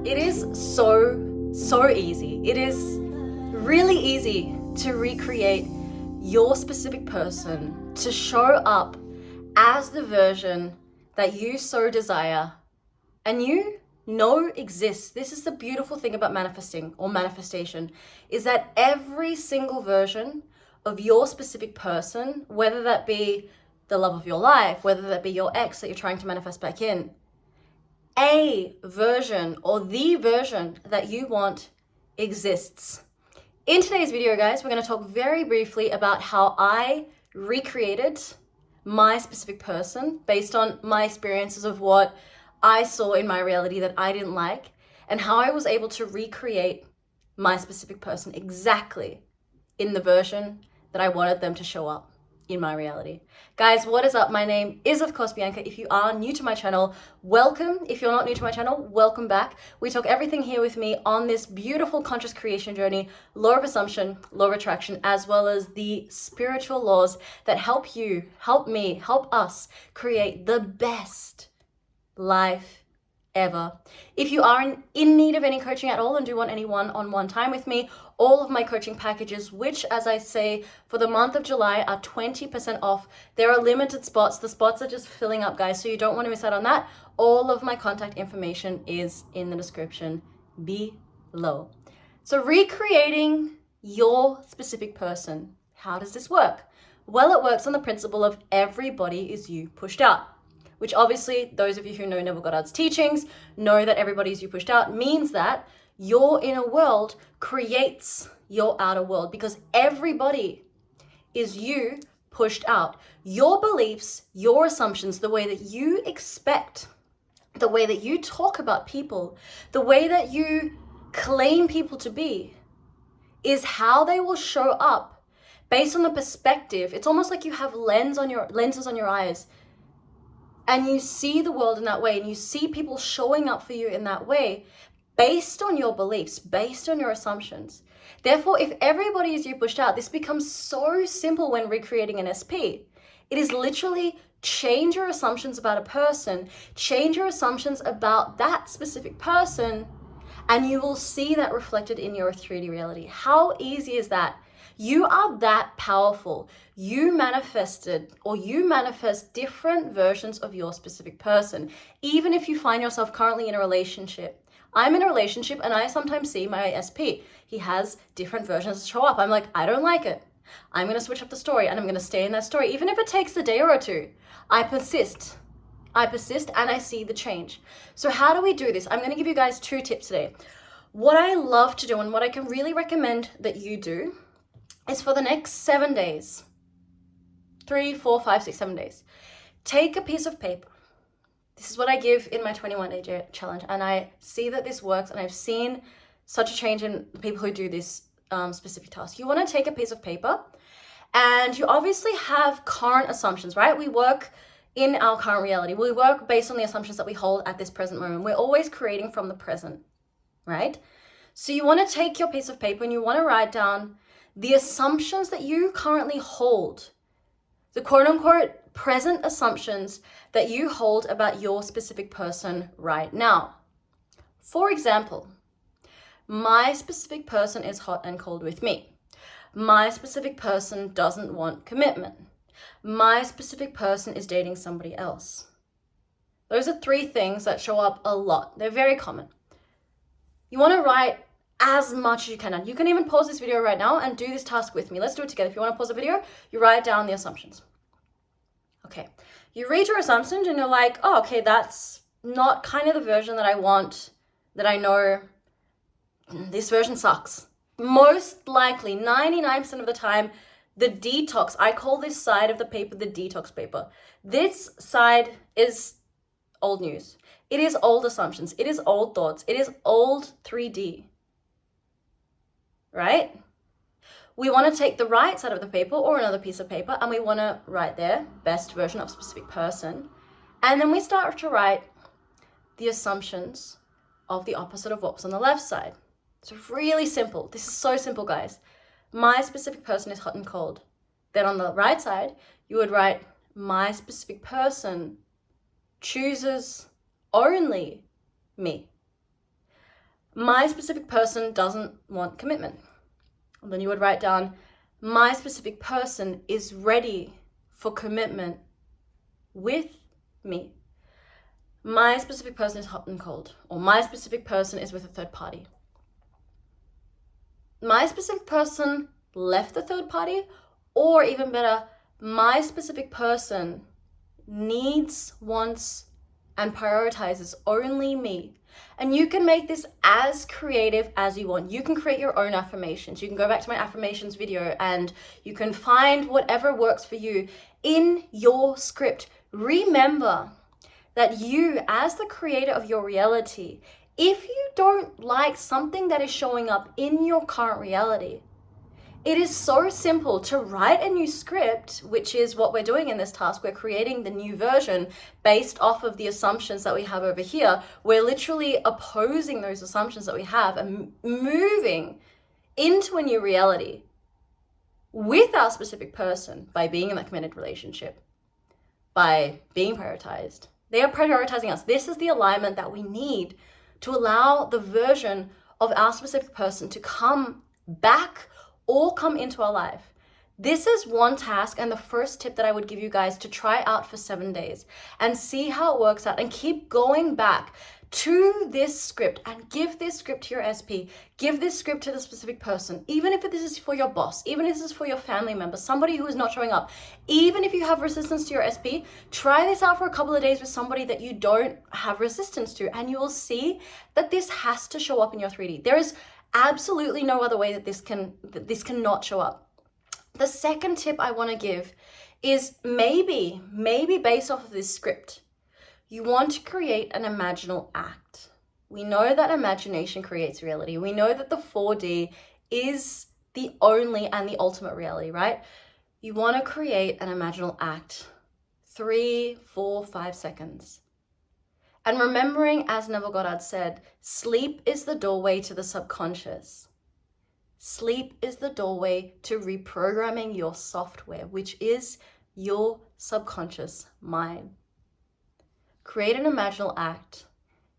It is so easy. It is really easy to recreate your specific person to show up as the version that you so desire and you know exists. This is the beautiful thing about manifesting or manifestation, is that every single version of your specific person, whether that be the love of your life, whether that be your ex that you're trying to manifest back in, a version or the version that you want exists. In today's video, guys, we're going to talk very briefly about how I recreated my specific person based on my experiences of what I saw in my reality that I didn't like, and how I was able to recreate my specific person exactly in the version that I wanted them to show up in my reality. Guys, what is up? My name is, of course, Bianca. If you are new to my channel, welcome. If you're not new to my channel, welcome back. We talk everything here with me on this beautiful conscious creation journey, law of assumption, law of attraction, as well as the spiritual laws that help you, help me, help us create the best life ever. If you are in need of any coaching at all and do want any one-on-one time with me, all of my coaching packages, which, as I say, for the month of July are 20% off. There are limited spots. The spots are just filling up, guys, so you don't want to miss out on that. All of my contact information is in the description below. So recreating your specific person, how does this work? Well, it works on the principle of everybody is you pushed out, which obviously those of you who know Neville Goddard's teachings know that everybody is you pushed out means that your inner world creates your outer world, because everybody is you pushed out. Your beliefs, your assumptions, the way that you expect, the way that you talk about people, the way that you claim people to be is how they will show up based on the perspective. It's almost like you have lenses on your eyes, and you see the world in that way, and you see people showing up for you in that way based on your beliefs, based on your assumptions. Therefore, if everybody is you pushed out, this becomes so simple when recreating an SP. It is literally change your assumptions about a person, change your assumptions about that specific person, and you will see that reflected in your 3D reality. How easy is that? You are that powerful. You manifested, or you manifest different versions of your specific person. Even if you find yourself currently in a relationship. I'm in a relationship and I sometimes see my SP. He has different versions show up. I'm like, I don't like it. I'm going to switch up the story and I'm going to stay in that story. Even if it takes a day or two, I persist and I see the change. So how do we do this? I'm going to give you guys 2 tips today. What I love to do and what I can really recommend that you do is for the next 7 days, 3, 4, 5, 6, 7 days, take a piece of paper. This is what I give in my 21-day challenge, and I see that this works, and I've seen such a change in the people who do this specific task. You want to take a piece of paper, and you obviously have current assumptions, right? We work in our current reality. We work based on the assumptions that we hold at this present moment. We're always creating from the present, right? So you want to take your piece of paper and you want to write down the assumptions that you currently hold, the quote-unquote present assumptions that you hold about your specific person right now. For example, my specific person is hot and cold with me. My specific person doesn't want commitment. My specific person is dating somebody else. Those are 3 things that show up a lot. They're very common. You want to write as much as you can. And you can even pause this video right now and do this task with me. Let's do it together. If you want to pause the video, you write down the assumptions. Okay, you read your assumptions and you're like, oh, okay, that's not kind of the version that I want, that I know. This version sucks. Most likely, 99% of the time, the detox, I call this side of the paper the detox paper. This side is old news. It is old assumptions. It is old thoughts. It is old 3D. Right? We want to take the right side of the paper or another piece of paper, and we want to write there, best version of specific person. And then we start to write the assumptions of the opposite of what's on the left side. It's really simple. This is so simple, guys. My specific person is hot and cold. Then on the right side, you would write, my specific person chooses only me. my specific person doesn't want commitment. And then you would write down, my specific person is ready for commitment with me. My specific person is hot and cold, or my specific person is with a third party. My specific person left the third party, or even better, my specific person needs, wants, and prioritizes only me. And you can make this as creative as you want. You can create your own affirmations. You can go back to my affirmations video and you can find whatever works for you in your script. Remember that you, as the creator of your reality, if you don't like something that is showing up in your current reality, it is so simple to write a new script, which is what we're doing in this task. We're creating the new version based off of the assumptions that we have over here. We're literally opposing those assumptions that we have and moving into a new reality with our specific person by being in that committed relationship, by being prioritized. They are prioritizing us. This is the alignment that we need to allow the version of our specific person to come back or come into our life. This is one task and the first tip that I would give you guys to try out for 7 days and see how it works out, and keep going back to this script and give this script to your SP, give this script to the specific person, even if this is for your boss, even if this is for your family member, somebody who is not showing up, even if you have resistance to your SP, try this out for a couple of days with somebody that you don't have resistance to, and you will see that this has to show up in your 3D. There is absolutely no other way that this cannot show up. The second tip I want to give is maybe based off of this script, you want to create an imaginal act. We know that imagination creates reality. We know that the 4D is the only and the ultimate reality, right? You want to create an imaginal act, 3, 4, 5 seconds. And remembering, as Neville Goddard said, sleep is the doorway to the subconscious. Sleep is the doorway to reprogramming your software, which is your subconscious mind. Create an imaginal act.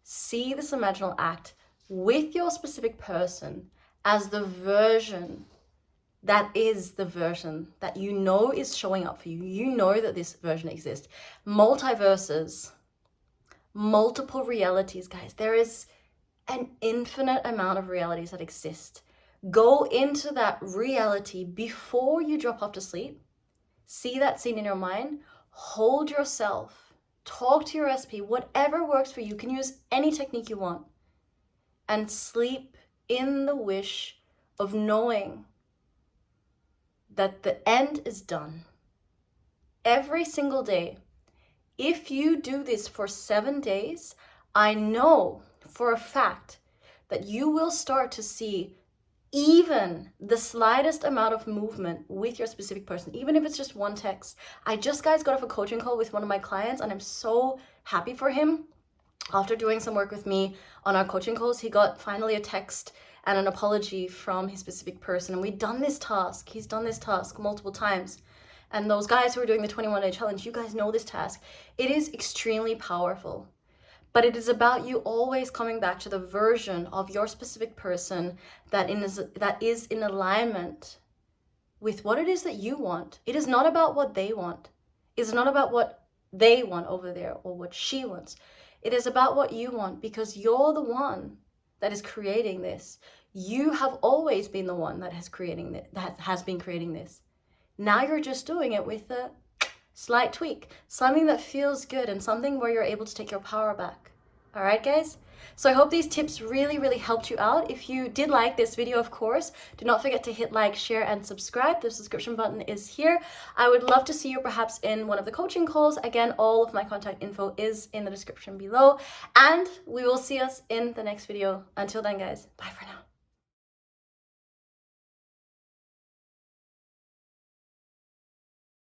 See this imaginal act with your specific person as the version that is the version that you know is showing up for you. You know that this version exists. Multiverses, multiple realities, guys. There is an infinite amount of realities that exist. Go into that reality before you drop off to sleep. See that scene in your mind. Hold yourself. Talk to your SP. Whatever works for you. You can use any technique you want. And sleep in the wish of knowing that the end is done. Every single day. If you do this for 7 days, I know for a fact that you will start to see even the slightest amount of movement with your specific person, even if it's just one text. I just got off a coaching call with one of my clients, and I'm so happy for him. After doing some work with me on our coaching calls, he got finally a text and an apology from his specific person. And we've done this task. He's done this task multiple times. And those guys who are doing the 21-day challenge, you guys know this task. It is extremely powerful. But it is about you always coming back to the version of your specific person that is in alignment with what it is that you want. It is not about what they want. It's not about what they want over there or what she wants. It is about what you want, because you're the one that is creating this. You have always been the one that has been creating this. Now you're just doing it with a slight tweak, something that feels good and something where you're able to take your power back. All right, guys? So I hope these tips really, really helped you out. If you did like this video, of course, do not forget to hit like, share, and subscribe. The subscription button is here. I would love to see you perhaps in one of the coaching calls. Again, all of my contact info is in the description below. And we will see us in the next video. Until then, guys, bye for now.